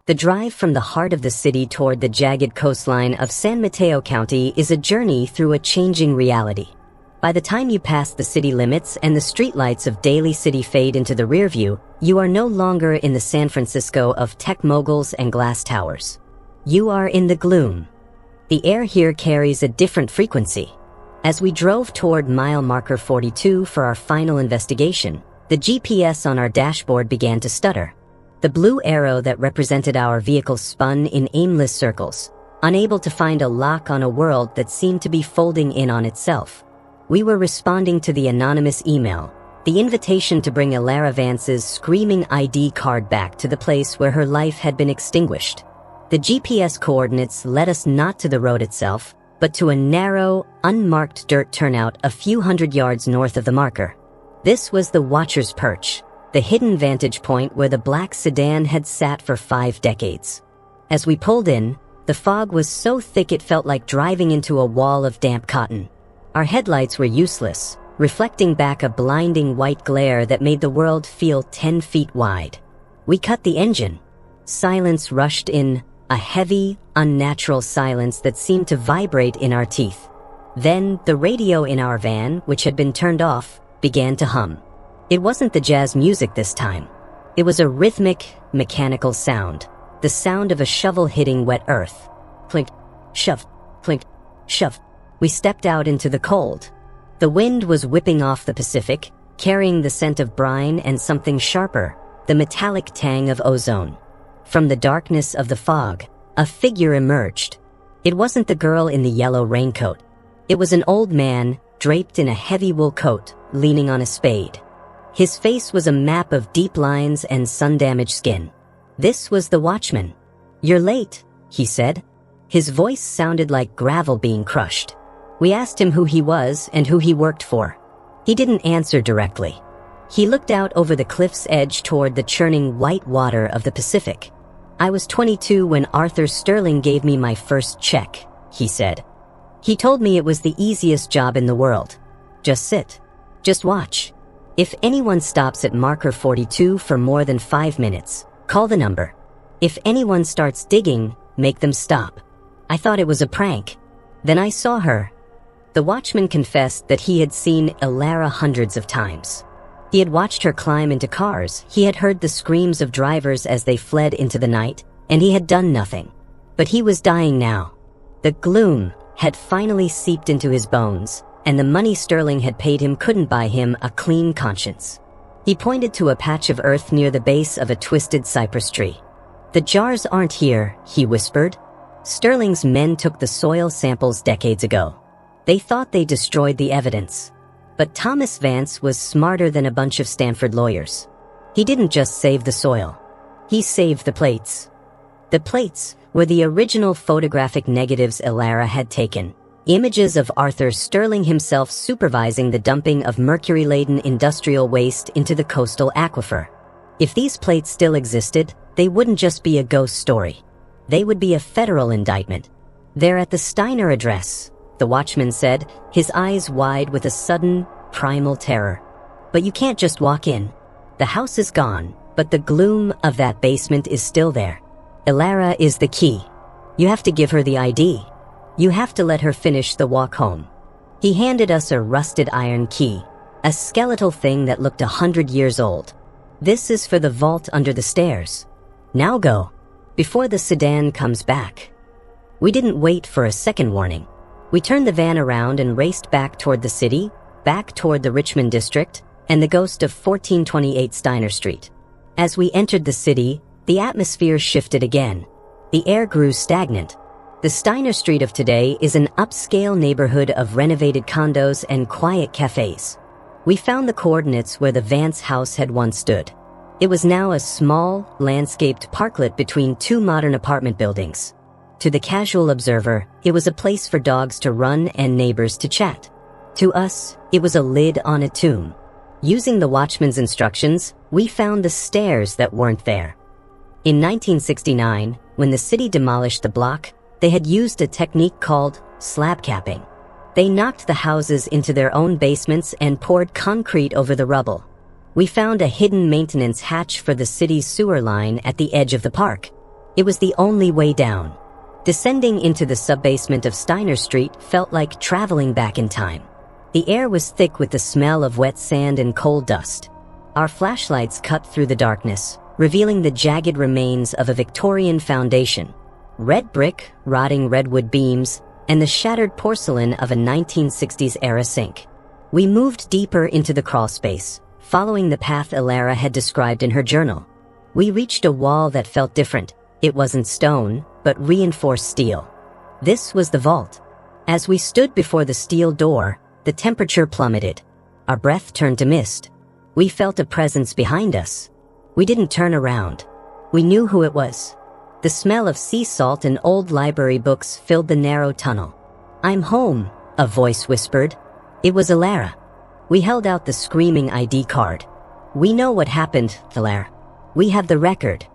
The drive from the heart of the city toward the jagged coastline of San Mateo County is a journey through a changing reality. By the time you pass the city limits and the streetlights of Daly City fade into the rearview, you are no longer in the San Francisco of tech moguls and glass towers. You are in the gloom. The air here carries a different frequency. As we drove toward mile marker 42 for our final investigation, the GPS on our dashboard began to stutter. The blue arrow that represented our vehicle spun in aimless circles, unable to find a lock on a world that seemed to be folding in on itself. We were responding to the anonymous email, the invitation to bring Elara Vance's screaming ID card back to the place where her life had been extinguished. The GPS coordinates led us not to the road itself, but to a narrow, unmarked dirt turnout a few hundred yards north of the marker. This was the Watcher's Perch, the hidden vantage point where the black sedan had sat for 5 decades. As we pulled in, the fog was so thick it felt like driving into a wall of damp cotton. Our headlights were useless, reflecting back a blinding white glare that made the world feel 10 feet wide. We cut the engine. Silence rushed in, a heavy, unnatural silence that seemed to vibrate in our teeth. Then, the radio in our van, which had been turned off, began to hum. It wasn't the jazz music this time. It was a rhythmic, mechanical sound. The sound of a shovel hitting wet earth. Clink, shove, clink, shove. We stepped out into the cold. The wind was whipping off the Pacific, carrying the scent of brine and something sharper, the metallic tang of ozone. From the darkness of the fog, a figure emerged. It wasn't the girl in the yellow raincoat. It was an old man, draped in a heavy wool coat, leaning on a spade. His face was a map of deep lines and sun-damaged skin. This was the watchman. "You're late," he said. His voice sounded like gravel being crushed. We asked him who he was and who he worked for. He didn't answer directly. He looked out over the cliff's edge toward the churning white water of the Pacific. "I was 22 when Arthur Sterling gave me my first check," he said. "He told me it was the easiest job in the world. Just sit. Just watch. If anyone stops at marker 42 for more than 5 minutes, call the number. If anyone starts digging, make them stop." I thought it was a prank. Then I saw her. The watchman confessed that he had seen Elara hundreds of times. He had watched her climb into cars, he had heard the screams of drivers as they fled into the night, and he had done nothing. But he was dying now. The gloom had finally seeped into his bones, and the money Sterling had paid him couldn't buy him a clean conscience. He pointed to a patch of earth near the base of a twisted cypress tree. "The jars aren't here," he whispered. "Sterling's men took the soil samples decades ago. They thought they destroyed the evidence. But Thomas Vance was smarter than a bunch of Stanford lawyers. He didn't just save the soil. He saved the plates." The plates were the original photographic negatives Elara had taken. Images of Arthur Sterling himself supervising the dumping of mercury-laden industrial waste into the coastal aquifer. If these plates still existed, they wouldn't just be a ghost story. They would be a federal indictment. "They're at the Steiner address," the watchman said, his eyes wide with a sudden, primal terror. "But you can't just walk in. The house is gone, but the gloom of that basement is still there. Elara is the key. You have to give her the ID. You have to let her finish the walk home." He handed us a rusted iron key, a skeletal thing that looked 100 years old. "This is for the vault under the stairs. Now go, before the sedan comes back." We didn't wait for a second warning. We turned the van around and raced back toward the city, back toward the Richmond district, and the ghost of 1428 Steiner Street. As we entered the city, the atmosphere shifted again. The air grew stagnant. The Steiner Street of today is an upscale neighborhood of renovated condos and quiet cafes. We found the coordinates where the Vance house had once stood. It was now a small, landscaped parklet between 2 modern apartment buildings. To the casual observer, it was a place for dogs to run and neighbors to chat. To us, it was a lid on a tomb. Using the watchman's instructions, we found the stairs that weren't there. In 1969, when the city demolished the block, they had used a technique called slab capping. They knocked the houses into their own basements and poured concrete over the rubble. We found a hidden maintenance hatch for the city's sewer line at the edge of the park. It was the only way down. Descending into the subbasement of Steiner Street felt like traveling back in time. The air was thick with the smell of wet sand and coal dust. Our flashlights cut through the darkness, revealing the jagged remains of a Victorian foundation. Red brick, rotting redwood beams, and the shattered porcelain of a 1960s-era sink. We moved deeper into the crawlspace, following the path Elara had described in her journal. We reached a wall that felt different. It wasn't stone, but reinforced steel. This was the vault. As we stood before the steel door, the temperature plummeted. Our breath turned to mist. We felt a presence behind us. We didn't turn around. We knew who it was. The smell of sea salt and old library books filled the narrow tunnel. "I'm home," a voice whispered. It was Elara. We held out the screaming ID card. "We know what happened, Elara. We have the record."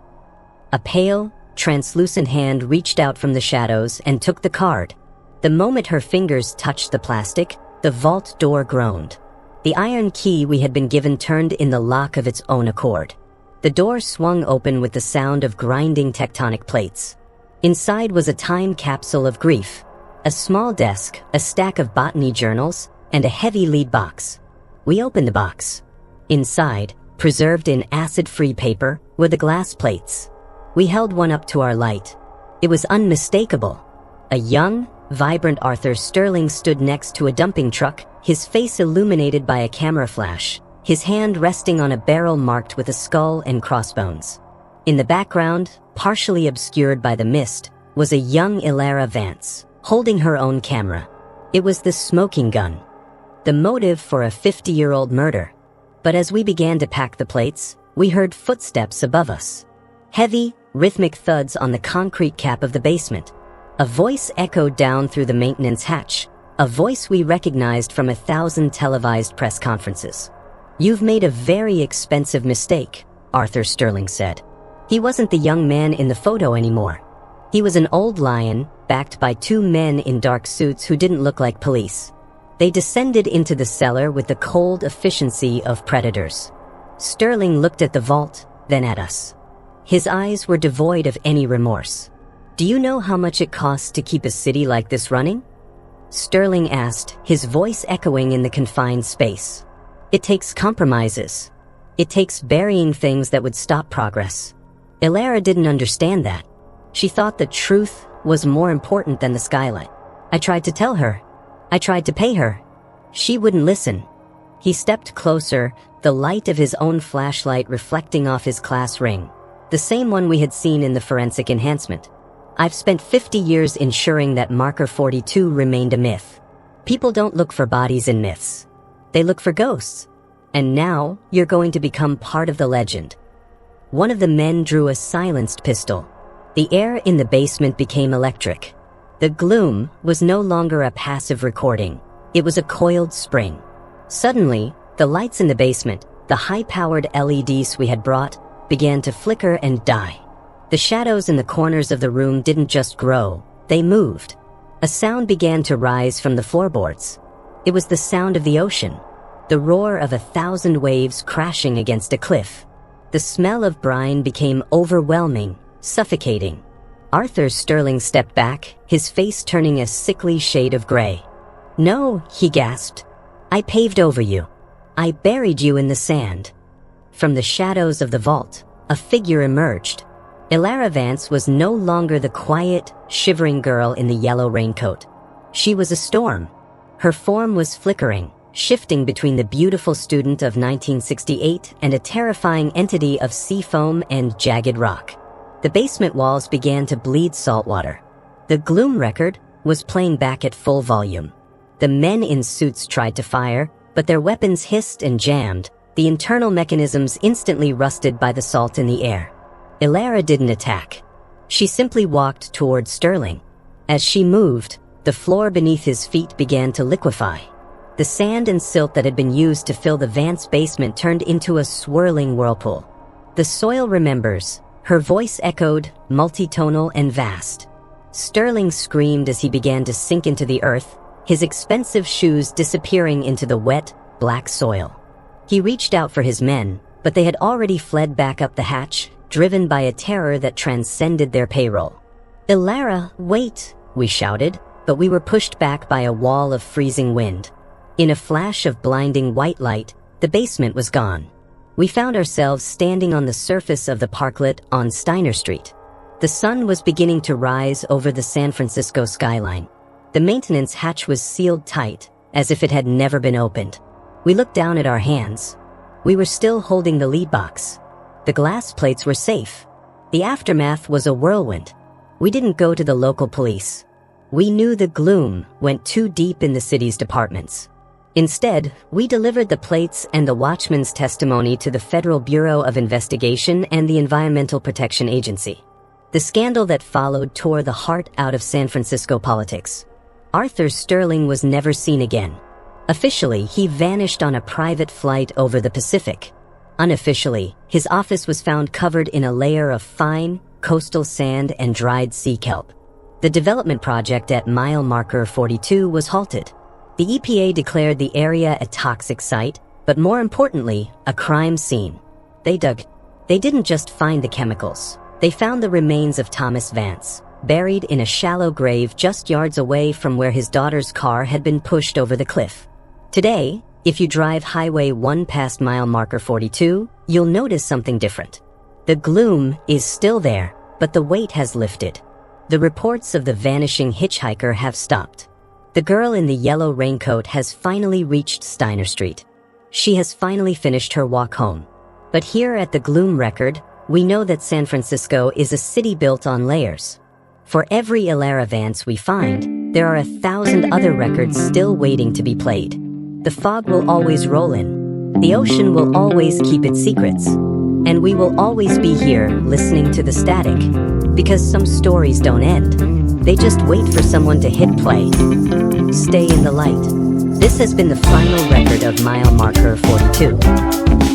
A pale, translucent hand reached out from the shadows and took the card. The moment her fingers touched the plastic, the vault door groaned. The iron key we had been given turned in the lock of its own accord. The door swung open with the sound of grinding tectonic plates. Inside was a time capsule of grief. A small desk, a stack of botany journals, and a heavy lead box. We opened the box. Inside, preserved in acid-free paper, were the glass plates. We held one up to our light. It was unmistakable. A young, vibrant Arthur Sterling stood next to a dumping truck, his face illuminated by a camera flash, his hand resting on a barrel marked with a skull and crossbones. In the background, partially obscured by the mist, was a young Elara Vance, holding her own camera. It was the smoking gun. The motive for a 50-year-old murder. But as we began to pack the plates, we heard footsteps above us. Heavy, rhythmic thuds on the concrete cap of the basement. A voice echoed down through the maintenance hatch, a voice we recognized from 1,000 televised press conferences. "You've made a very expensive mistake," Arthur Sterling said. He wasn't the young man in the photo anymore. He was an old lion, backed by two men in dark suits who didn't look like police. They descended into the cellar with the cold efficiency of predators. Sterling looked at the vault, then at us. His eyes were devoid of any remorse. "Do you know how much it costs to keep a city like this running?" Sterling asked, his voice echoing in the confined space. "It takes compromises. It takes burying things that would stop progress." Elara didn't understand that. She thought the truth was more important than the skyline. I tried to tell her. I tried to pay her. She wouldn't listen. He stepped closer, the light of his own flashlight reflecting off his class ring, the same one we had seen in the forensic enhancement. "I've spent 50 years ensuring that Marker 42 remained a myth. People don't look for bodies in myths. They look for ghosts. And now, you're going to become part of the legend." One of the men drew a silenced pistol. The air in the basement became electric. The gloom was no longer a passive recording. It was a coiled spring. Suddenly, the lights in the basement, the high-powered LEDs we had brought, began to flicker and die. The shadows in the corners of the room didn't just grow, they moved. A sound began to rise from the floorboards. It was the sound of the ocean, the roar of 1,000 waves crashing against a cliff. The smell of brine became overwhelming, suffocating. Arthur Sterling stepped back, his face turning a sickly shade of gray. "No," he gasped. "I paved over you. I buried you in the sand." From the shadows of the vault, a figure emerged. Elara Vance was no longer the quiet, shivering girl in the yellow raincoat. She was a storm. Her form was flickering, shifting between the beautiful student of 1968 and a terrifying entity of sea foam and jagged rock. The basement walls began to bleed saltwater. The Gloom Record was playing back at full volume. The men in suits tried to fire, but their weapons hissed and jammed, the internal mechanisms instantly rusted by the salt in the air. Elara didn't attack. She simply walked toward Sterling. As she moved, the floor beneath his feet began to liquefy. The sand and silt that had been used to fill the Vance basement turned into a swirling whirlpool. "The soil remembers," her voice echoed, multitonal and vast. Sterling screamed as he began to sink into the earth, his expensive shoes disappearing into the wet, black soil. He reached out for his men, but they had already fled back up the hatch, driven by a terror that transcended their payroll. "Elara, wait!" we shouted, but we were pushed back by a wall of freezing wind. In a flash of blinding white light, the basement was gone. We found ourselves standing on the surface of the parklet on Steiner Street. The sun was beginning to rise over the San Francisco skyline. The maintenance hatch was sealed tight, as if it had never been opened. We looked down at our hands. We were still holding the lead box. The glass plates were safe. The aftermath was a whirlwind. We didn't go to the local police. We knew the gloom went too deep in the city's departments. Instead, we delivered the plates and the watchman's testimony to the Federal Bureau of Investigation and the Environmental Protection Agency. The scandal that followed tore the heart out of San Francisco politics. Arthur Sterling was never seen again. Officially, he vanished on a private flight over the Pacific. Unofficially, his office was found covered in a layer of fine, coastal sand and dried sea kelp. The development project at mile marker 42 was halted. The EPA declared the area a toxic site, but more importantly, a crime scene. They didn't just find the chemicals. They found the remains of Thomas Vance, buried in a shallow grave just yards away from where his daughter's car had been pushed over the cliff. Today, if you drive Highway 1 past mile marker 42, you'll notice something different. The gloom is still there, but the weight has lifted. The reports of the vanishing hitchhiker have stopped. The girl in the yellow raincoat has finally reached Steiner Street. She has finally finished her walk home. But here at the Gloom Record, we know that San Francisco is a city built on layers. For every Elara Vance we find, there are 1,000 other records still waiting to be played. The fog will always roll in. The ocean will always keep its secrets. And we will always be here listening to the static. Because some stories don't end. They just wait for someone to hit play. Stay in the light. This has been the final record of mile marker 42.